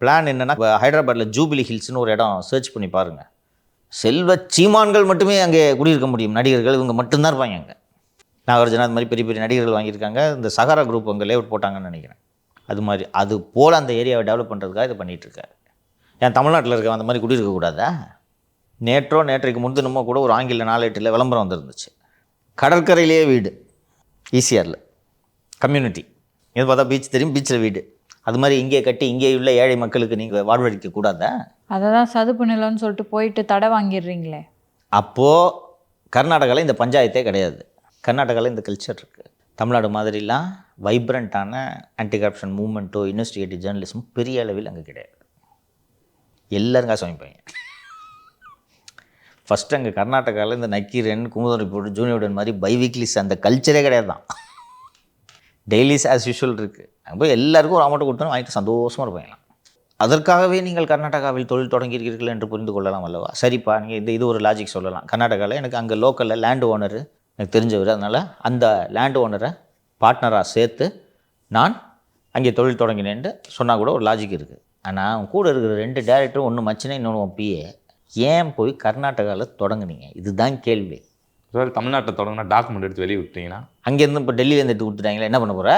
Plan என்னென்னா, ஹைதராபாத்தில் jubilee ஹில்ஸ்னு ஒரு இடம் சர்ச் பண்ணி பாருங்கள். செல்வ சீமான்கள் மட்டுமே அங்கே குடியிருக்க முடியும். நடிகர்கள் இவங்க மட்டும்தான் இருப்பாங்க அங்கே. நாகார்ஜுனா அது மாதிரி பெரிய பெரிய நடிகர்கள் வாங்கியிருக்காங்க. இந்த சகாரா குரூப் அங்கே லேஅவுட் போட்டாங்கன்னு நினைக்கிறேன். அது மாதிரி அது போல் அந்த ஏரியாவை டெவலப் பண்ணுறதுக்காக இதை பண்ணிகிட்ருக்காரு. ஏன் தமிழ்நாட்டில் இருக்க அந்த மாதிரி குடியிருக்கக்கூடாதா? நேற்றைக்கு முன்தினமோ கூட ஒரு ஆங்கில நாளேட்டில் விளம்பரம் வந்துருந்துச்சு. கடற்கரையிலேயே வீடு, ஈசிஆரில் கம்யூனிட்டி. இது பார்த்தா பீச் தெரியும், பீச்சில் வீடு. அது மாதிரி இங்கே கட்டி இங்கே உள்ள ஏழை மக்களுக்கு நீங்கள் வாழ்வழிக்க கூடாதா? அதை தான் சதுப்பு நிலம்னு சொல்லிட்டு போயிட்டு தடை வாங்கிடுறீங்களே. அப்போது கர்நாடகாவில் இந்த பஞ்சாயத்தே கிடையாது. கர்நாடகாவில் இந்த கல்ச்சர் இருக்குது. தமிழ்நாடு மாதிரிலாம் வைப்ரண்ட்டான ஆன்டி கரப்ஷன் மூவ்மெண்ட்டோ இன்வெஸ்டிகேட்டிவ் ஜேர்னலிசமும் பெரிய அளவில் அங்கே கிடையாது. எல்லோரும் காசு வாங்கிப்பாங்க. ஃபஸ்ட்டு அங்கே கர்நாடகாவில் இந்த நக்கீரன், குமுதம் ரிப்போர்ட், ஜூனியர்டன் மாதிரி பைவீக்லிஸ் அந்த கல்ச்சரே கிடையாது தான். டெய்லிஸ் ஆஸ் யூஷுவல் இருக்குது. அங்கே போய் எல்லாருக்கும் ஒரு அமௌண்ட்டை கொடுத்தோன்னு வாங்கிட்டு சந்தோஷமாக இருப்பாங்களாம். அதற்காகவே நீங்கள் கர்நாடகாவில் தொழில் தொடங்கியிருக்கீர்கள் என்று புரிந்து கொள்ளலாம் அல்லவா? சரிப்பா, நீங்கள் இது ஒரு லாஜிக் சொல்லலாம். கர்நாடகாவில் எனக்கு அங்கே லோக்கலில் லேண்ட் ஓனர் எனக்கு தெரிஞ்சவர், அதனால் அந்த லேண்ட் ஓனரை பார்ட்னராக சேர்த்து நான் அங்கே தொழில் தொடங்கினேன்ட்டு சொன்னால் கூட ஒரு லாஜிக் இருக்குது. ஆனால் அவன் கூட இருக்கிற 2 டேரக்டரும், ஒன்று மச்சினே இன்னொன்று பிஏ, ஏன் போய் கர்நாடகாவில் தொடங்குனீங்க? இதுதான் கேள்வி. தமிழ்நாட்டில் தொடங்கினா டாக்குமெண்ட் எடுத்து வெளியே விட்டீங்கன்னா, அங்கேருந்து இப்போ டெல்லியிலேருந்து எடுத்து கொடுத்துட்டாங்களா, என்ன பண்ண போகிற?